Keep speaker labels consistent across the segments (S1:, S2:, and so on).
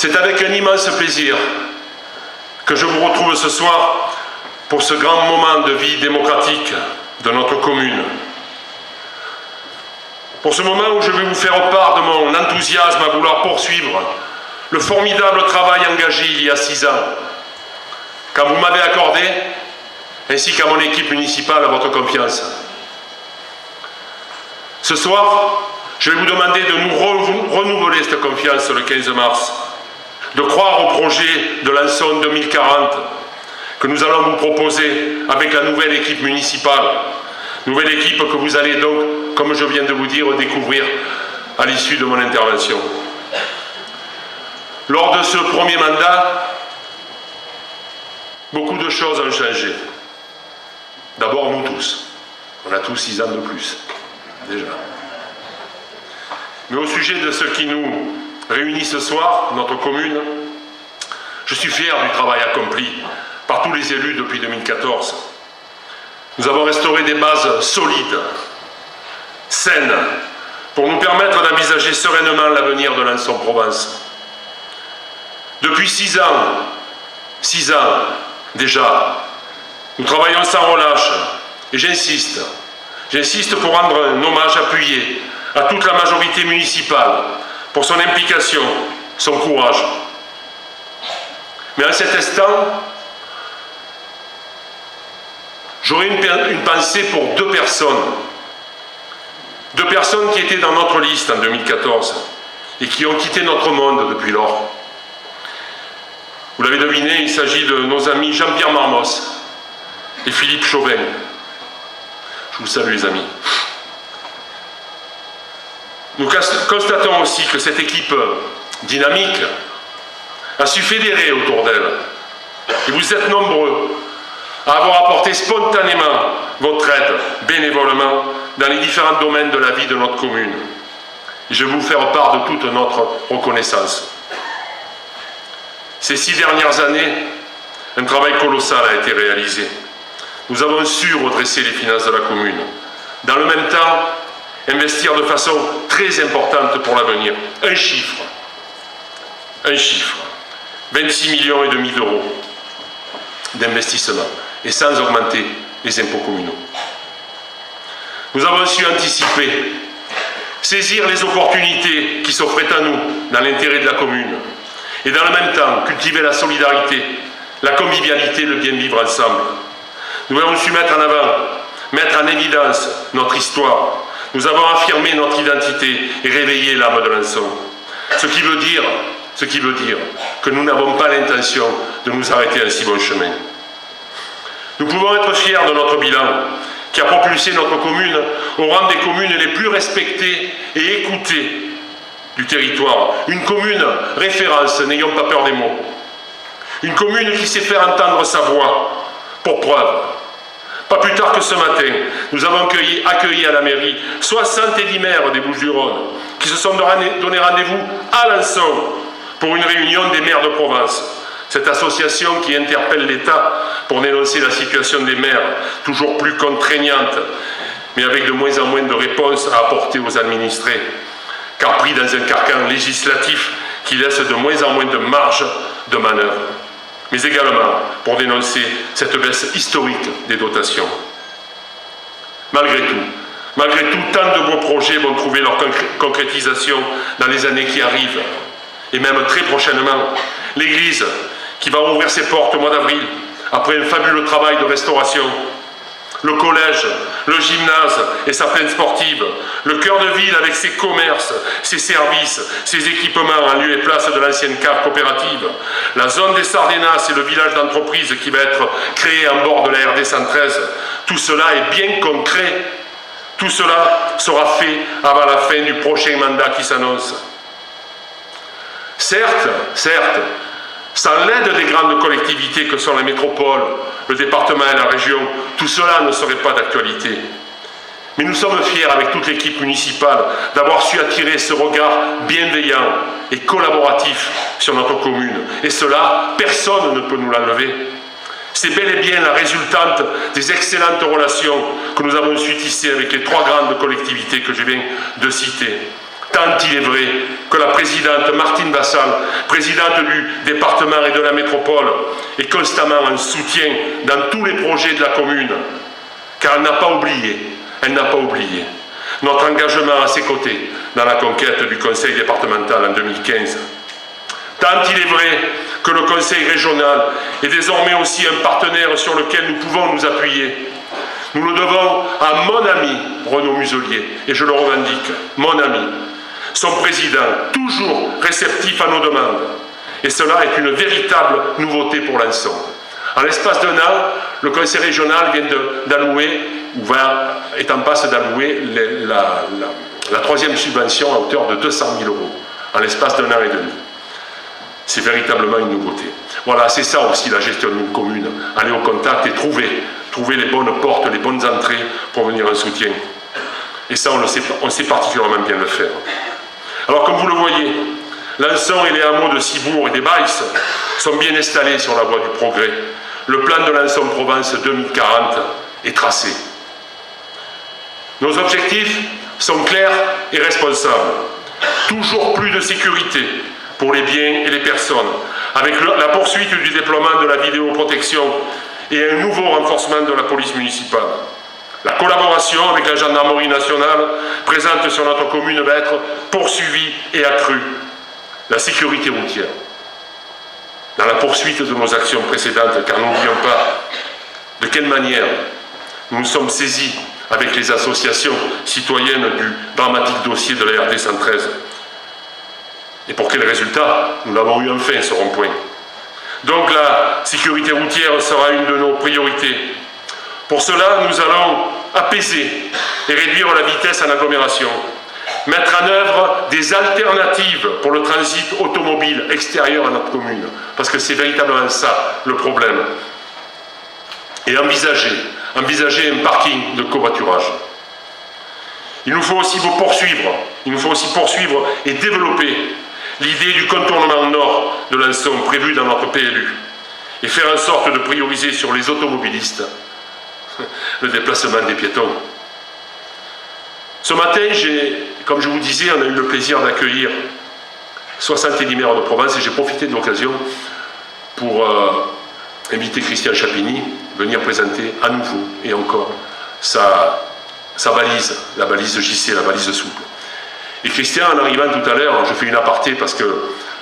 S1: C'est avec un immense plaisir que je vous retrouve ce soir pour ce grand moment de vie démocratique de notre commune. Pour ce moment où je vais vous faire part de mon enthousiasme à vouloir poursuivre le formidable travail engagé il y a 6 ans, quand vous m'avez accordé, ainsi qu'à mon équipe municipale, votre confiance. Ce soir, je vais vous demander de nous renouveler cette confiance le 15 mars, de croire au projet de Lançon 2040 que nous allons vous proposer avec la nouvelle équipe municipale, nouvelle équipe que vous allez donc, comme je viens de vous dire, découvrir à l'issue de mon intervention. Lors de ce premier mandat, beaucoup de choses ont changé. D'abord, nous tous. On a tous 6 ans de plus, déjà. Mais au sujet de ce qui nous réunit ce soir, notre commune, je suis fier du travail accompli par tous les élus depuis 2014. Nous avons restauré des bases solides, saines, pour nous permettre d'envisager sereinement l'avenir de Lançon-Provence. Depuis 6 ans déjà, nous travaillons sans relâche et j'insiste pour rendre un hommage appuyé à toute la majorité municipale pour son implication, son courage. Mais en cet instant, j'aurais une pensée pour 2 personnes. 2 personnes qui étaient dans notre liste en 2014 et qui ont quitté notre monde depuis lors. Vous l'avez deviné, il s'agit de nos amis Jean-Pierre Marmos et Philippe Chauvin. Je vous salue les amis. Nous constatons aussi que cette équipe dynamique a su fédérer autour d'elle. Et vous êtes nombreux à avoir apporté spontanément votre aide, bénévolement, dans les différents domaines de la vie de notre commune. Et je vais vous faire part de toute notre reconnaissance. Ces 6 dernières années, un travail colossal a été réalisé. Nous avons su redresser les finances de la commune. Dans le même temps, investir de façon très importante pour l'avenir. Un chiffre, 26,5 millions d'euros d'investissement, et sans augmenter les impôts communaux. Nous avons su anticiper, saisir les opportunités qui s'offraient à nous dans l'intérêt de la commune, et dans le même temps cultiver la solidarité, la convivialité, le bien vivre ensemble. Nous avons su mettre en avant, mettre en évidence notre histoire. Nous avons affirmé notre identité et réveillé l'âme de Lançon. Ce qui veut dire que nous n'avons pas l'intention de nous arrêter à un si bon chemin. Nous pouvons être fiers de notre bilan, qui a propulsé notre commune au rang des communes les plus respectées et écoutées du territoire. Une commune référence, n'ayons pas peur des mots. Une commune qui sait faire entendre sa voix. Pour preuve, pas plus tard que ce matin, nous avons accueilli à la mairie 70 maires des Bouches-du-Rhône qui se sont donné rendez-vous à Lançon pour une réunion des maires de Provence. Cette association qui interpelle l'État pour dénoncer la situation des maires, toujours plus contraignante, mais avec de moins en moins de réponses à apporter aux administrés, car pris dans un carcan législatif qui laisse de moins en moins de marge de manœuvre, mais également pour dénoncer cette baisse historique des dotations. Malgré tout, tant de beaux projets vont trouver leur concrétisation dans les années qui arrivent, et même très prochainement. L'église qui va ouvrir ses portes au mois d'avril, après un fabuleux travail de restauration. Le collège, le gymnase et sa plaine sportive, le cœur de ville avec ses commerces, ses services, ses équipements en lieu et place de l'ancienne cave coopérative, la zone des Sardainas et le village d'entreprise qui va être créé en bord de la RD 113, tout cela est bien concret. Tout cela sera fait avant la fin du prochain mandat qui s'annonce. Certes, sans l'aide des grandes collectivités que sont la métropole, le département et la région, tout cela ne serait pas d'actualité. Mais nous sommes fiers, avec toute l'équipe municipale, d'avoir su attirer ce regard bienveillant et collaboratif sur notre commune. Et cela, personne ne peut nous l'enlever. C'est bel et bien la résultante des excellentes relations que nous avons su tisser avec les 3 grandes collectivités que je viens de citer. Tant il est vrai que la présidente Martine Vassal, présidente du département et de la métropole, est constamment en soutien dans tous les projets de la commune, car elle n'a pas oublié notre engagement à ses côtés dans la conquête du conseil départemental en 2015. Tant il est vrai que le conseil régional est désormais aussi un partenaire sur lequel nous pouvons nous appuyer. Nous le devons à mon ami Renaud Muselier, et je le revendique, mon ami, son président, toujours réceptif à nos demandes. Et cela est une véritable nouveauté pour l'Anson. En l'espace d'un an, le conseil régional vient d'allouer, ou est en passe d'allouer la troisième subvention à hauteur de 200 000 € en l'espace d'un an et demi. C'est véritablement une nouveauté. Voilà, c'est ça aussi la gestion d'une commune. Aller au contact et trouver les bonnes portes, les bonnes entrées pour venir en soutien. Et ça, on sait particulièrement bien le faire. Alors, comme vous le voyez, l'Anson et les hameaux de Cibourg et des Baïs sont bien installés sur la voie du progrès. Le plan de l'Anson Provence 2040 est tracé. Nos objectifs sont clairs et responsables. Toujours plus de sécurité pour les biens et les personnes, avec la poursuite du déploiement de la vidéoprotection et un nouveau renforcement de la police municipale. La collaboration avec la gendarmerie nationale présente sur notre commune va être poursuivie et accrue. La sécurité routière. Dans la poursuite de nos actions précédentes, car n'oublions pas de quelle manière nous nous sommes saisis avec les associations citoyennes du dramatique dossier de la RD 113. Et pour quel résultat? Nous l'avons eu enfin, ce rond-point. Donc la sécurité routière sera une de nos priorités. Pour cela, nous allons apaiser et réduire la vitesse en agglomération, mettre en œuvre des alternatives pour le transit automobile extérieur à notre commune, parce que c'est véritablement ça le problème, et envisager un parking de covoiturage. Il nous faut aussi poursuivre et développer l'idée du contournement nord de l'Anson prévu dans notre PLU et faire en sorte de prioriser sur les automobilistes le déplacement des piétons. Ce matin, comme je vous disais, on a eu le plaisir d'accueillir 70 maires de Provence et j'ai profité de l'occasion pour inviter Christian Chapigny à venir présenter à nouveau et encore sa valise, la valise JC, la valise souple. Et Christian, en arrivant tout à l'heure, je fais une aparté parce que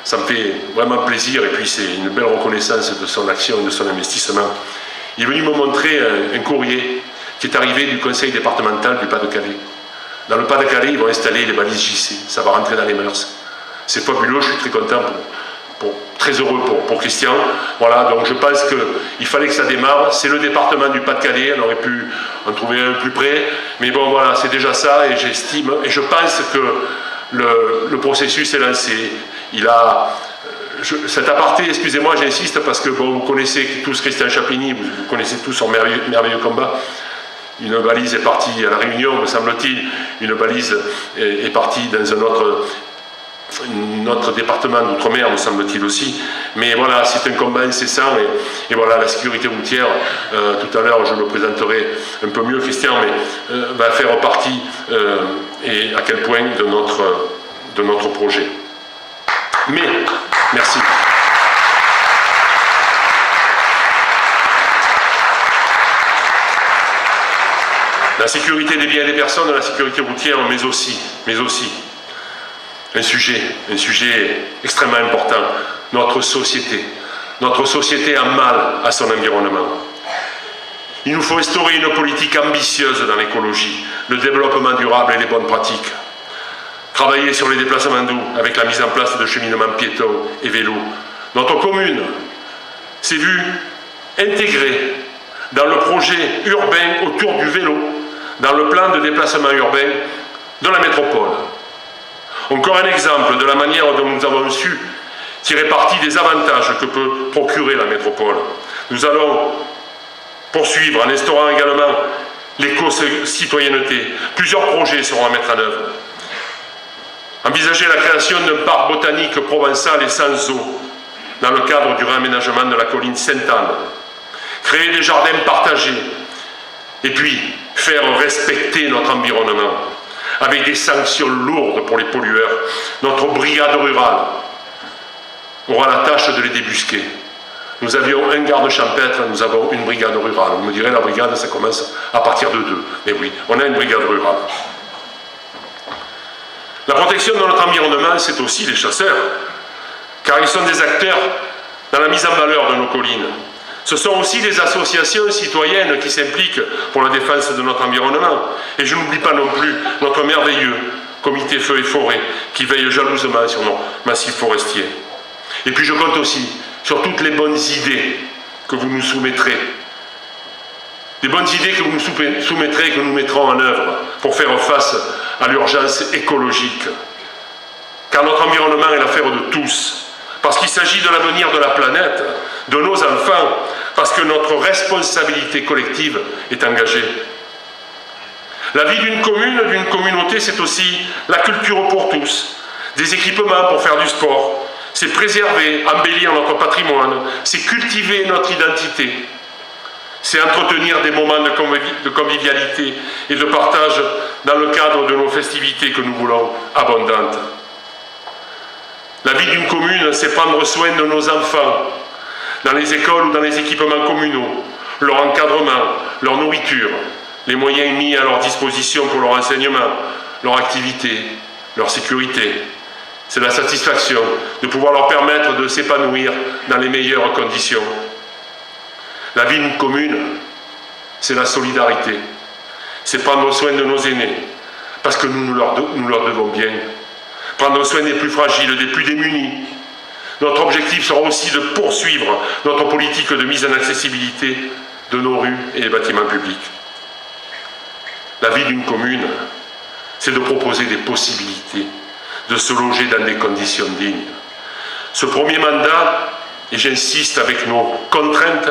S1: ça me fait vraiment plaisir et puis c'est une belle reconnaissance de son action et de son investissement. Il est venu me montrer un courrier qui est arrivé du conseil départemental du Pas-de-Calais. Dans le Pas-de-Calais, ils vont installer les balises JC. Ça va rentrer dans les mœurs. C'est fabuleux, je suis très content, très heureux pour Christian. Voilà, donc je pense qu'il fallait que ça démarre. C'est le département du Pas-de-Calais, on aurait pu en trouver un plus près. Mais bon, voilà, c'est déjà ça et j'estime, et je pense que le processus est lancé. Cet aparté, excusez-moi, j'insiste parce que bon, vous connaissez tous Christian Chapigny, vous connaissez tous son merveilleux combat. Une valise est partie à La Réunion, me semble-t-il, une valise est partie dans un autre département d'outre-mer, me semble-t-il aussi. Mais voilà, c'est un combat incessant et voilà, la sécurité routière, tout à l'heure je le présenterai un peu mieux, Christian, mais va faire partie et à quel point de notre projet. Mais, merci. La sécurité des biens et des personnes, la sécurité routière, mais aussi un sujet extrêmement important, notre société a mal à son environnement. Il nous faut instaurer une politique ambitieuse dans l'écologie, le développement durable et les bonnes pratiques. Travailler sur les déplacements doux avec la mise en place de cheminements piétons et vélos. Notre commune s'est vue intégrée dans le projet urbain autour du vélo, dans le plan de déplacement urbain de la métropole. Encore un exemple de la manière dont nous avons su tirer parti des avantages que peut procurer la métropole. Nous allons poursuivre en instaurant également l'éco-citoyenneté. Plusieurs projets seront à mettre en œuvre. Envisager la création d'un parc botanique provençal et sans eau dans le cadre du réaménagement de la colline Sainte-Anne. Créer des jardins partagés et puis faire respecter notre environnement. avec des sanctions lourdes pour les pollueurs. Notre brigade rurale aura la tâche de les débusquer. Nous avions un garde champêtre, nous avons une brigade rurale. Vous me direz, la brigade, ça commence à partir de 2. Mais oui, on a une brigade rurale. La protection de notre environnement, c'est aussi les chasseurs, car ils sont des acteurs dans la mise en valeur de nos collines. Ce sont aussi les associations citoyennes qui s'impliquent pour la défense de notre environnement. Et je n'oublie pas non plus notre merveilleux comité feu et forêt qui veille jalousement sur nos massifs forestiers. Et puis je compte aussi sur toutes les bonnes idées que vous nous soumettrez. Des bonnes idées que vous nous soumettrez et que nous mettrons en œuvre pour faire face à l'urgence écologique. Car notre environnement est l'affaire de tous. Parce qu'il s'agit de l'avenir de la planète, de nos enfants, parce que notre responsabilité collective est engagée. La vie d'une commune, d'une communauté, c'est aussi la culture pour tous, des équipements pour faire du sport, c'est préserver, embellir notre patrimoine, c'est cultiver notre identité, c'est entretenir des moments de convivialité et de partage dans le cadre de nos festivités que nous voulons abondantes. La vie d'une commune, c'est prendre soin de nos enfants, dans les écoles ou dans les équipements communaux, leur encadrement, leur nourriture, les moyens mis à leur disposition pour leur enseignement, leur activité, leur sécurité. C'est la satisfaction de pouvoir leur permettre de s'épanouir dans les meilleures conditions. La vie d'une commune, c'est la solidarité. C'est prendre soin de nos aînés, parce que nous leur devons bien. Prendre soin des plus fragiles, des plus démunis. Notre objectif sera aussi de poursuivre notre politique de mise en accessibilité de nos rues et des bâtiments publics. La vie d'une commune, c'est de proposer des possibilités, de se loger dans des conditions dignes. Ce premier mandat, et j'insiste avec nos contraintes,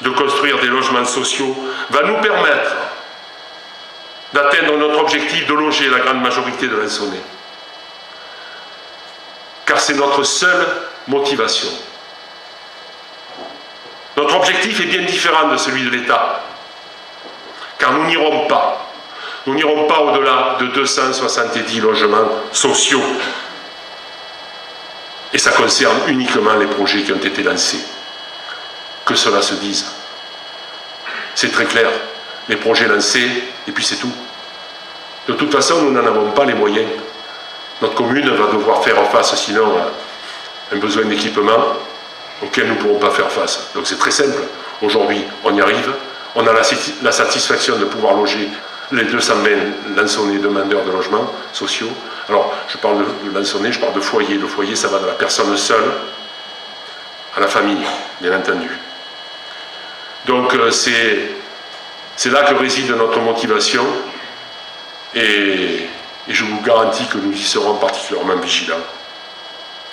S1: de construire des logements sociaux, va nous permettre d'atteindre notre objectif de loger la grande majorité de l'Ansonnais. Car c'est notre seule motivation. Notre objectif est bien différent de celui de l'État, car nous n'irons pas au-delà de 270 logements sociaux. Et ça concerne uniquement les projets qui ont été lancés. Que cela se dise. C'est très clair. Les projets lancés, et puis c'est tout. De toute façon, nous n'en avons pas les moyens. Notre commune va devoir faire face, sinon, à un besoin d'équipement auquel nous ne pourrons pas faire face. Donc c'est très simple. Aujourd'hui, on y arrive. On a la satisfaction de pouvoir loger les 220 Lansonnais demandeurs de logements sociaux. Alors, je parle de Lansonnais, je parle de foyer. Le foyer, ça va de la personne seule à la famille, bien entendu. Donc, c'est là que réside notre motivation. Et je vous garantis que nous y serons particulièrement vigilants.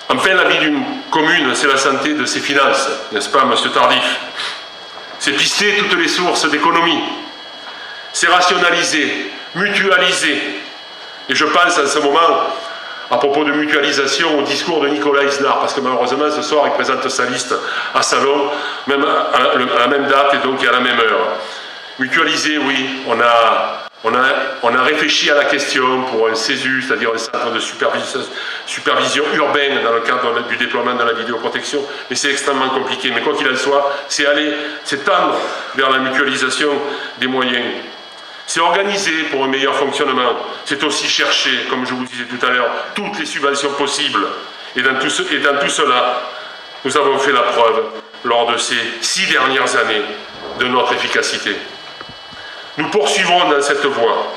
S1: Enfin, la vie d'une commune, c'est la santé de ses finances, n'est-ce pas, monsieur Tardif? C'est pister toutes les sources d'économie. C'est rationaliser, mutualiser. Et je pense en ce moment, à propos de mutualisation, au discours de Nicolas Isnard, parce que malheureusement, ce soir, il présente sa liste à Salon, même à la même date et donc à la même heure. Mutualiser, oui, on a réfléchi à la question pour un CESU, c'est-à-dire un centre de supervision urbaine dans le cadre du déploiement de la vidéoprotection, mais c'est extrêmement compliqué. Mais quoi qu'il en soit, c'est tendre vers la mutualisation des moyens. C'est organiser pour un meilleur fonctionnement. C'est aussi chercher, comme je vous disais tout à l'heure, toutes les subventions possibles. Et dans tout cela, nous avons fait la preuve, lors de ces 6 dernières années, de notre efficacité. Nous poursuivrons dans cette voie.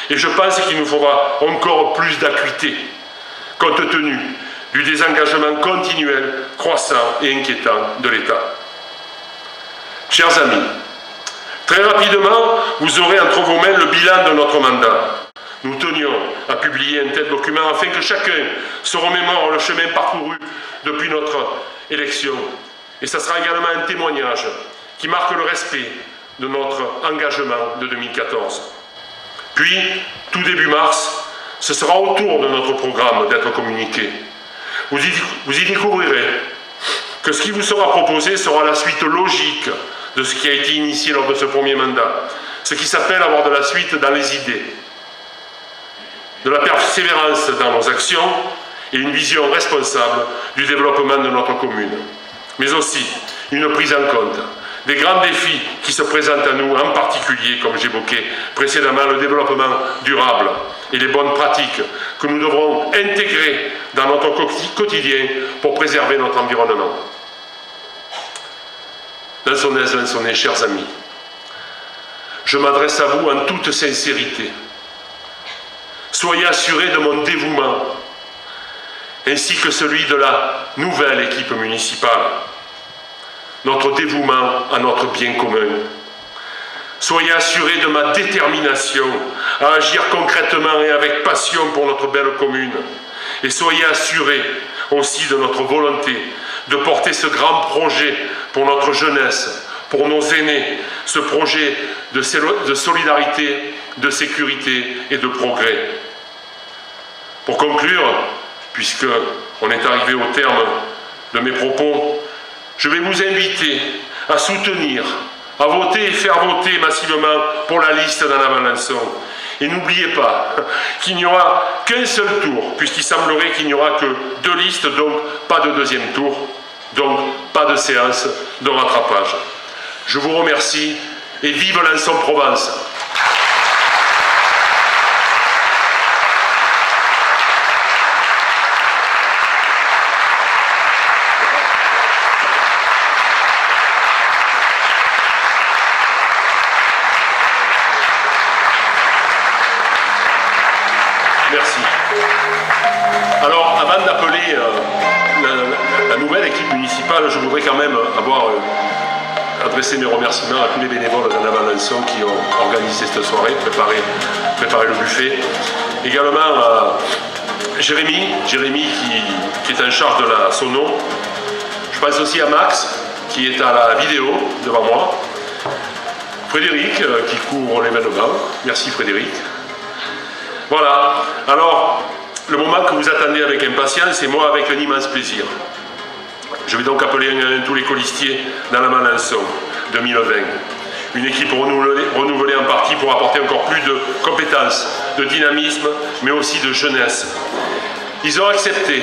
S1: Et je pense qu'il nous faudra encore plus d'acuité, compte tenu du désengagement continuel, croissant et inquiétant de l'État. Chers amis, très rapidement, vous aurez entre vos mains le bilan de notre mandat. Nous tenions à publier un tel document afin que chacun se remémore le chemin parcouru depuis notre élection. Et ça sera également un témoignage qui marque le respect de notre engagement de 2014. Puis, tout début mars, ce sera au tour de notre programme d'être communiqué. Vous y découvrirez que ce qui vous sera proposé sera la suite logique de ce qui a été initié lors de ce premier mandat, ce qui s'appelle avoir de la suite dans les idées. de la persévérance dans nos actions et une vision responsable du développement de notre commune. Mais aussi une prise en compte des grands défis qui se présentent à nous, en particulier, comme j'évoquais précédemment, le développement durable et les bonnes pratiques que nous devrons intégrer dans notre quotidien pour préserver notre environnement. Lansonnaises, chers amis, je m'adresse à vous en toute sincérité. Soyez assurés de mon dévouement, ainsi que celui de la nouvelle équipe municipale. Notre dévouement à notre bien commun. Soyez assurés de ma détermination à agir concrètement et avec passion pour notre belle commune. Et soyez assurés aussi de notre volonté de porter ce grand projet pour notre jeunesse, pour nos aînés, ce projet de solidarité, de sécurité et de progrès. Pour conclure, puisqu'on est arrivé au terme de mes propos, je vais vous inviter à soutenir, à voter et faire voter massivement pour la liste d'Anna Van-Lançon. Et n'oubliez pas qu'il n'y aura qu'un seul tour, puisqu'il semblerait qu'il n'y aura que 2 listes, donc pas de deuxième tour, donc pas de séance de rattrapage. Je vous remercie et vive Lançon-Provence! Merci. Alors, avant d'appeler la nouvelle équipe municipale, je voudrais quand même adresser mes remerciements à tous les bénévoles d'Anna Van-Lançon qui ont organisé cette soirée, préparé le buffet. Également à Jérémy qui est en charge de la sono. Je pense aussi à Max qui est à la vidéo devant moi. Frédéric qui couvre l'événement. Merci Frédéric. Voilà, alors le moment que vous attendez avec impatience et moi avec un immense plaisir. Je vais donc appeler un à un tous les colistiers d'Anna Van-Lançon 2020. Une équipe renouvelée en partie pour apporter encore plus de compétences, de dynamisme, mais aussi de jeunesse. Ils ont accepté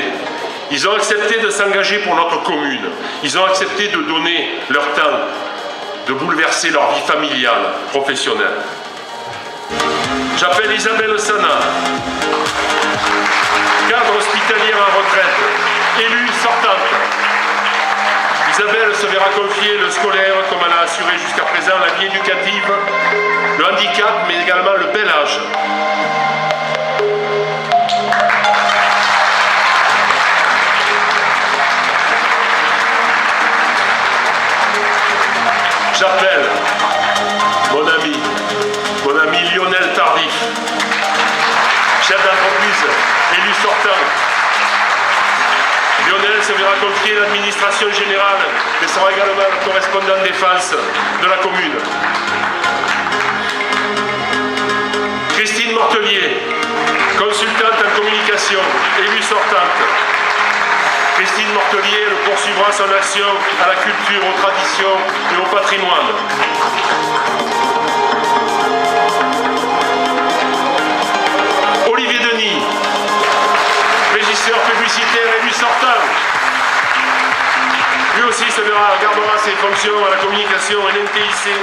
S1: de s'engager pour notre commune. Ils ont accepté de donner leur temps, de bouleverser leur vie familiale, professionnelle. J'appelle Isabelle Sana, cadre hospitalière en retraite, élue sortante. Isabelle se verra confier le scolaire, comme elle a assuré jusqu'à présent, la vie éducative, le handicap, mais également le bel âge. J'appelle mon ami Lionel Tardif, chef d'entreprise, élu sortant. Lionel se verra confier l'administration générale, mais sera également le correspondant défense de la commune. Christine Mortelier, consultante en communication, élue sortante. Christine Mortelier poursuivra son action à la culture, aux traditions et au patrimoine. Olivier Denis, régisseur publicitaire élu sortant. Lui aussi gardera ses fonctions à la communication et l'NTIC,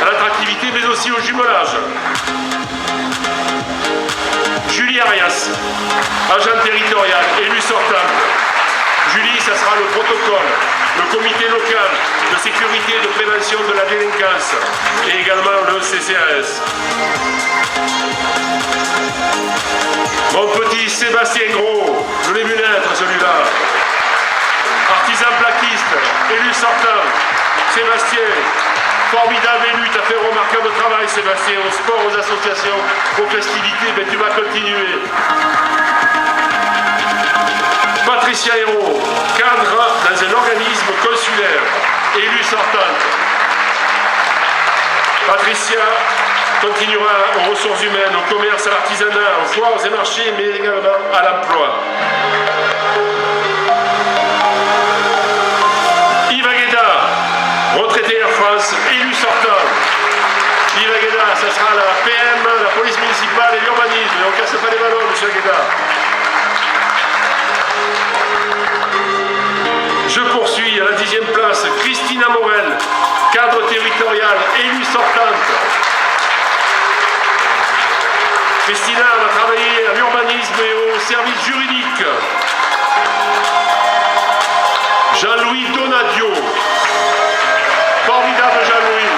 S1: à l'attractivité, mais aussi au jumelage. Julie Arias, agent territorial, élu sortant. Julie, ça sera le protocole, le comité local de sécurité et de prévention de la délinquance et également le CCAS. Mon petit Sébastien Gros, je l'ai vu naître celui-là. Artisan plaquiste, élu sortant. Sébastien, formidable élu, tu as fait un remarquable travail Sébastien, au sport, aux associations, aux festivités, mais tu vas continuer. Patricia Hérault, cadre dans un organisme consulaire, élue sortante. Patricia continuera aux ressources humaines, au commerce, à l'artisanat, aux foires et marchés, mais également à l'emploi. Yves Agueda, retraité Air France, élu sortant. Yves Agueda, ça sera la PM, la police municipale et l'urbanisme, et on ne casse pas les ballons. monsieur Guéda. Je poursuis à la 10e place, Christina Morel, cadre territorial, élue sortante. Christina va travailler à l'urbanisme et au service juridique. Jean-Louis Donadio, formidable Jean-Louis,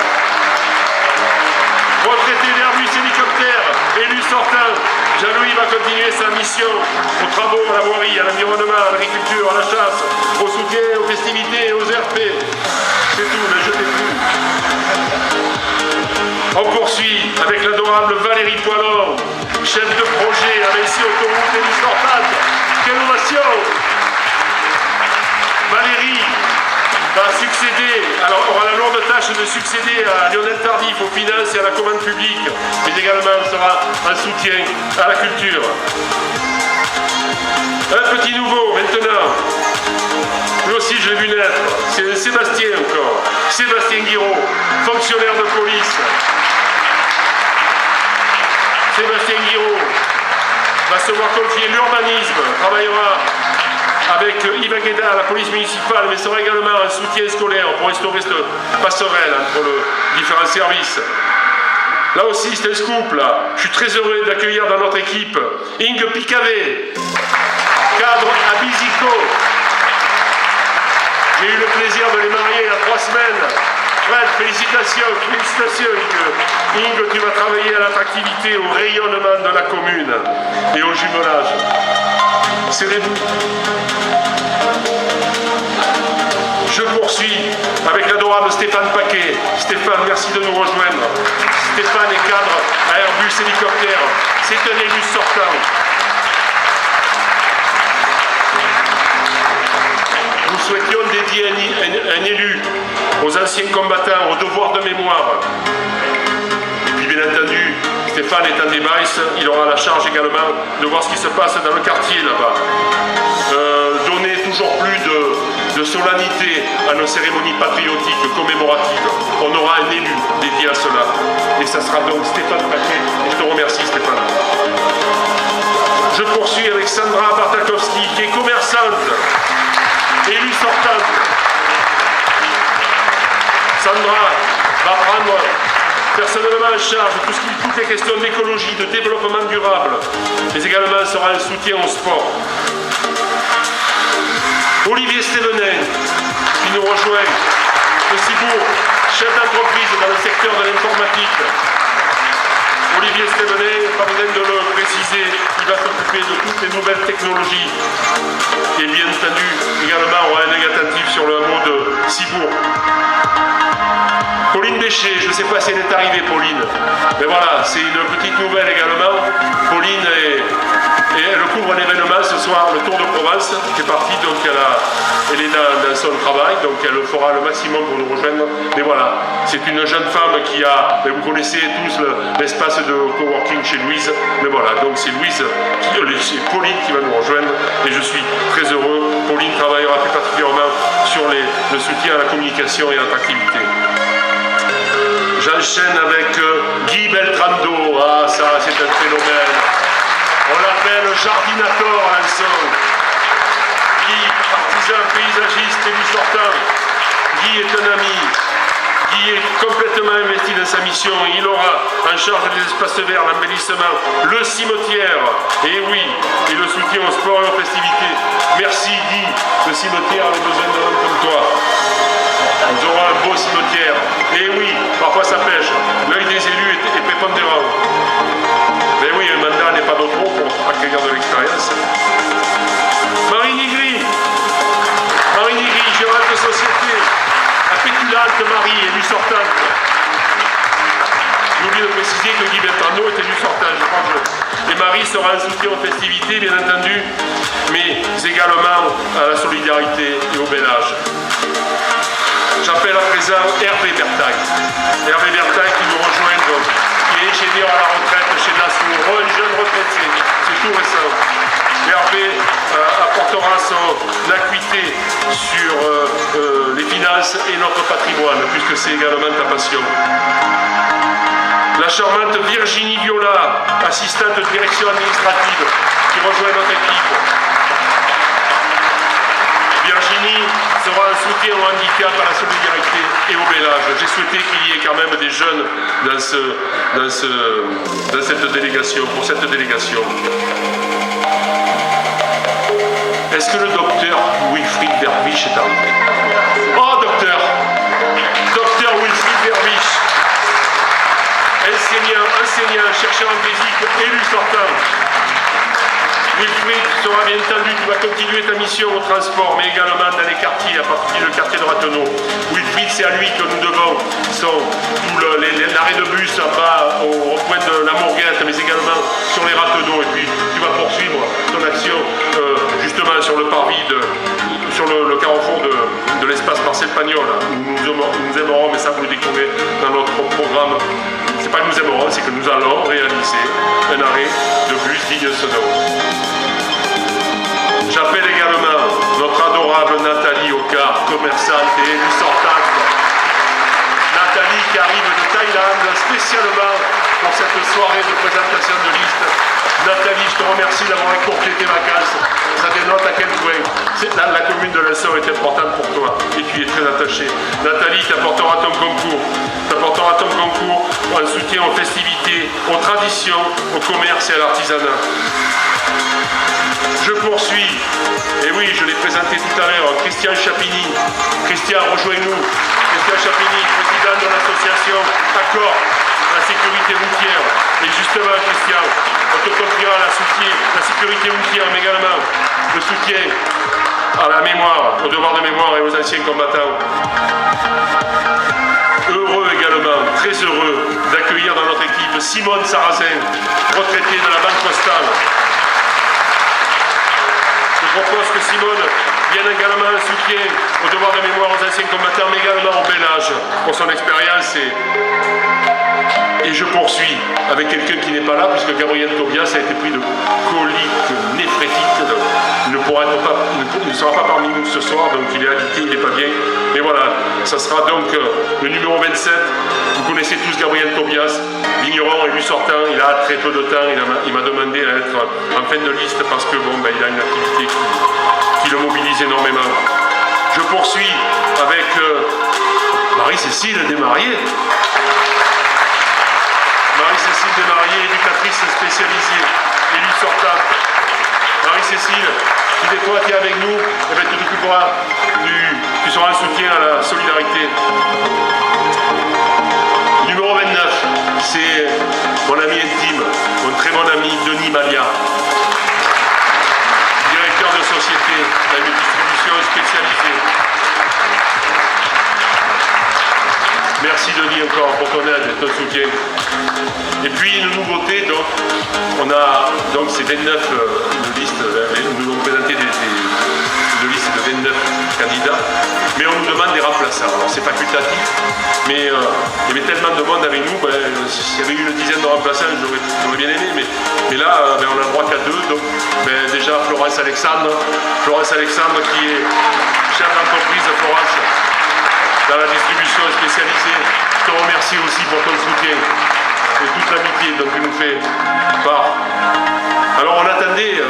S1: retraité d'Airbus Hélicoptère, élu sortant. Jean-Louis va continuer sa mission aux travaux, à la voirie, à l'environnement, à l'agriculture, à la chasse, au soutien, aux festivités, aux RP. C'est tout, ne jetez plus. On poursuit avec l'adorable Valérie Poilon, chef de projet à Vinci Autoroute et du Sortante. Quelle ovation! Valérie va succéder, alors aura la lourde tâche de succéder à Lionel Tardif aux finances et à la commande publique, mais également sera un soutien à la culture. Un petit nouveau maintenant, lui aussi je l'ai vu naître, c'est Sébastien encore, Sébastien Guiraud, fonctionnaire de police. Sébastien Guiraud va se voir confier l'urbanisme, travaillera avec Yves Guéda à la police municipale, mais sera également un soutien scolaire pour restaurer cette passerelle entre les différents services. Là aussi, c'est un scoop, là. Je suis très heureux d'accueillir dans notre équipe Inge Picavet, cadre à Bizico. J'ai eu le plaisir de les marier il y a 3 semaines. Fred, félicitations, Inge, tu vas travailler à l'attractivité, au rayonnement de la commune et au jumelage. Serrez-vous. Je poursuis avec l'adorable Stéphane Paquet. Stéphane, merci de nous rejoindre. Stéphane est cadre à Airbus Hélicoptère. C'est un élu sortant. Nous souhaitions dédier un élu aux anciens combattants, au devoir de mémoire. Et puis bien entendu, Stéphane est en débat, il aura la charge également de voir ce qui se passe dans le quartier là-bas. Donner toujours plus de solennité à nos cérémonies patriotiques, commémoratives. On aura un élu dédié à cela. Et ça sera donc Stéphane Paquet. Et je te remercie Stéphane. Je poursuis avec Sandra Bartakowski, qui est commerçante, élue sortante. Sandra va prendre personnellement en charge toutes les questions d'écologie, de développement durable, mais également sera un soutien au sport. Olivier Stévenin, qui nous rejoint de Cibourg, chef d'entreprise dans le secteur de l'informatique. Olivier Stévenin, pas besoin de le préciser, il va s'occuper de toutes les nouvelles technologies. Et bien entendu, également, on aura un œil attentif sur le hameau de Cibourg. Pauline Bécher, je ne sais pas si elle est arrivée, Pauline. Mais voilà, c'est une petite nouvelle également. Pauline elle couvre un événement ce soir, le Tour de Provence, qui est parti, donc elle est dans son travail, donc elle fera le maximum pour nous rejoindre. Mais voilà, c'est une jeune femme qui a, vous connaissez tous l'espace de coworking chez Louise. Mais voilà, donc c'est Pauline qui va nous rejoindre et je suis très heureux. Pauline travaillera plus particulièrement sur le soutien à la communication et à l'attractivité. J'enchaîne avec Guy Beltrando. Ah, ça, c'est un phénomène. On l'appelle Jardinator à l'ensemble. Guy, artisan, paysagiste, élu sortant. Guy est un ami. Guy est complètement investi dans sa mission. Il aura en charge des espaces verts, l'embellissement, le cimetière. Et oui, et le soutien au sport et aux festivités. Merci Guy. Le cimetière a besoin de l'homme comme toi. Nous aurons un beau cimetière. Et oui, parfois ça pêche. L'œil des élus est prépondérant. Mais oui, un mandat n'est pas de trop pour accueillir de l'expérience. Marie Nigri, gérante de société. La pétulante Marie, élue sortante. J'ai oublié de préciser que Guy Beltrando est élu sortant, je crois que. Et Marie sera un soutien aux festivités, bien entendu, mais également à la solidarité et au bel âge. J'appelle à présent Hervé Bertaille. Hervé Bertaille qui nous rejoint, qui est ingénieur à la retraite chez Dassault, un jeune retraité, c'est tout récent. Hervé apportera son acuité sur les finances et notre patrimoine, puisque c'est également ta passion. la charmante Virginie Viola, assistante de direction administrative, qui rejoint notre équipe. Virginie sera un soutien au handicap, à la solidarité et au bel âge. J'ai souhaité qu'il y ait quand même des jeunes dans cette délégation, pour cette délégation. Est-ce que le docteur Wilfried Verwisch est arrivé? Oh, docteur Wilfried Verwisch, enseignant, chercheur en physique, élu sortant. Wilfried sera bien entendu, tu vas continuer ta mission au transport, mais également dans les quartiers, à partir du quartier de Rathenow. Wilfried, c'est à lui que nous devons l'arrêt de bus en bas au point de la Mourguette, mais également sur les Rathenow. Et puis tu vas poursuivre ton action justement sur le parvis, sur le carrefour de l'espace Marcel Pagnol. Nous aimerons, mais ça vous le découvrez dans notre programme. C'est pas que nous aimerons, c'est que nous allons réaliser un arrêt de bus digne de ce nom. J'appelle également notre adorable Nathalie Ocard, commerçante et élue sortante. Nathalie qui arrive de Thaïlande spécialement pour cette soirée de présentation de liste. Nathalie, je te remercie d'avoir écourté tes vacances. Ça dénote à quel point la commune de Lençon est importante pour toi et tu y es très attaché. Nathalie t'apportera ton concours. En soutien aux festivités, aux traditions, au commerce et à l'artisanat. Je poursuis, et oui, je l'ai présenté tout à l'heure, Christian Chapini. Christian, rejoins-nous. Christian Chapini, président de l'association Accord, la sécurité routière. Et justement, Christian, on te confiera la sécurité routière, mais également le soutien à la mémoire, au devoir de mémoire et aux anciens combattants. Heureux également, très heureux d'accueillir dans notre équipe Simone Sarrazin, retraitée de la Banque Postale. Je propose que Simone vienne également en soutien au devoir de mémoire aux anciens combattants, mais également au bel âge, pour son expérience. Et je poursuis avec quelqu'un qui n'est pas là, puisque Gabriel Tobias a été pris de colique néphrétique. Il ne sera pas parmi nous ce soir, donc il est alité, il n'est pas bien. Mais voilà, ça sera donc le numéro 27. Vous connaissez tous Gabriel Tobias, vigneron élu sortant. Il a très peu de temps, il m'a demandé à être en fin de liste parce que il a une activité qui le mobilise énormément. Je poursuis avec Marie-Cécile Desmariés. Marie-Cécile Desmariés, éducatrice spécialisée, élue sortante. Marie-Cécile, si des fois tu es avec nous, tu seras un soutien à la solidarité. Numéro 29, c'est mon ami intime, mon très bon ami Denis Malia, directeur de société dans une distribution spécialisée. Merci Denis encore pour ton aide et ton soutien. Et puis une nouveauté, donc, on a donc ces 29 listes, nous avons présenté une liste de 29 candidats, mais on nous demande des remplaçants. Alors c'est facultatif, mais il y avait tellement de monde avec nous, s'il y avait eu une dizaine de remplaçants, j'aurais bien aimé, mais là on a le droit qu'à deux, donc déjà Florence Alexandre qui est chef d'entreprise, Florence, dans la distribution spécialisée. Je te remercie aussi pour ton soutien et toute l'amitié dont tu nous fais part. Alors on attendait,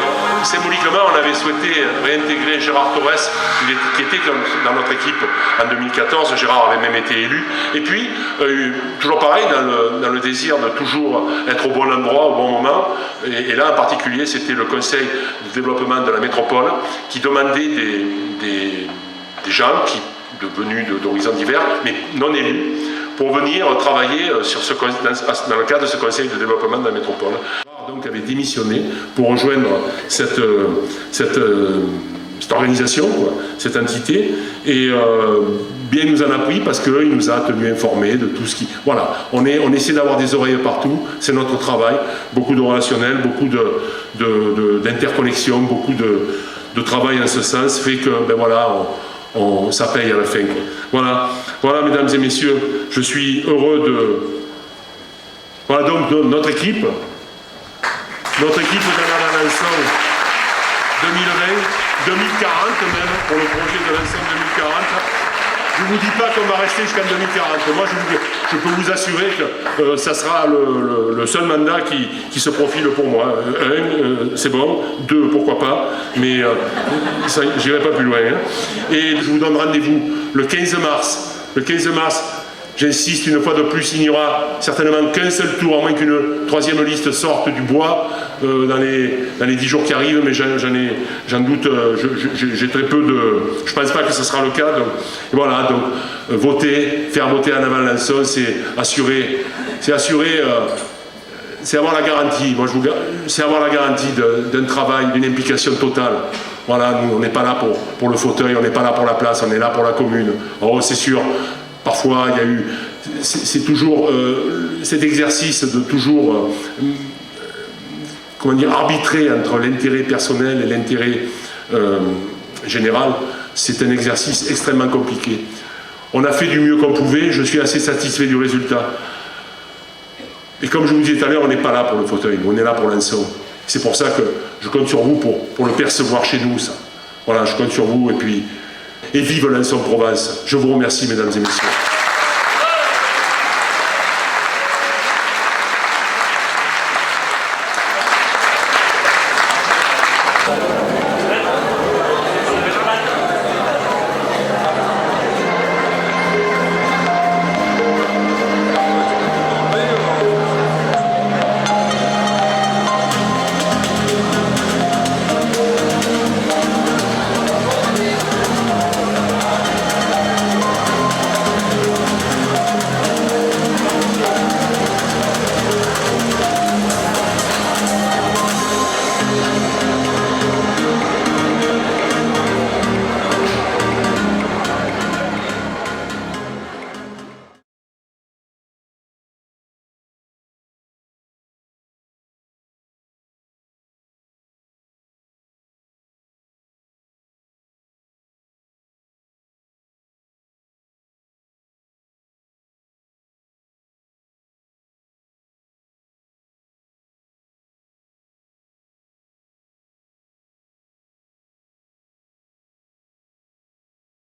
S1: symboliquement, on avait souhaité réintégrer Gérard Torres, qui était dans notre équipe en 2014. Gérard avait même été élu. Et puis, toujours pareil, dans le désir de toujours être au bon endroit, au bon moment. Et là, en particulier, c'était le conseil de développement de la métropole qui demandait des gens qui venus d'horizons divers, mais non élus, pour venir travailler dans le cadre de ce conseil de développement de la métropole. Donc avait démissionné pour rejoindre cette organisation, cette entité, et bien il nous en a pris parce qu'il nous a tenus informés de tout ce qui... Voilà, on essaie d'avoir des oreilles partout, c'est notre travail, beaucoup de relationnel, beaucoup d'interconnexion, beaucoup de travail en ce sens, fait que, ça paye à la fin. Voilà, mesdames et messieurs, je suis heureux de... Voilà donc notre équipe de la Lençon 2020, 2040 même, pour le projet de Lençon 2040. Je ne vous dis pas qu'on va rester jusqu'en 2040. Moi, je peux vous assurer que ça sera le seul mandat qui se profile pour moi. C'est bon. 2, pourquoi pas. Mais je n'irai pas plus loin. Hein. Et je vous donne rendez-vous le 15 mars. Le 15 mars, j'insiste une fois de plus, il n'y aura certainement qu'un seul tour, à moins qu'une troisième liste sorte du bois dans les 10 jours qui arrivent, mais j'en doute, j'ai très peu de... Je ne pense pas que ce sera le cas. Donc, voilà, donc voter, faire voter en avant Alençon, c'est avoir la garantie, c'est avoir la garantie d'un travail, d'une implication totale. Voilà, nous on n'est pas là pour le fauteuil, on n'est pas là pour la place, on est là pour la commune. Oh, c'est sûr, parfois il y a eu, c'est toujours cet exercice de toujours, comment dire, arbitrer entre l'intérêt personnel et l'intérêt général. C'est un exercice extrêmement compliqué. On a fait du mieux qu'on pouvait, je suis assez satisfait du résultat. Et comme je vous disais tout à l'heure, on n'est pas là pour le fauteuil, on est là pour Alençon. C'est pour ça que je compte sur vous pour le percevoir chez nous, ça. Voilà, je compte sur vous et vive Alençon Provence. Je vous remercie, mesdames et messieurs.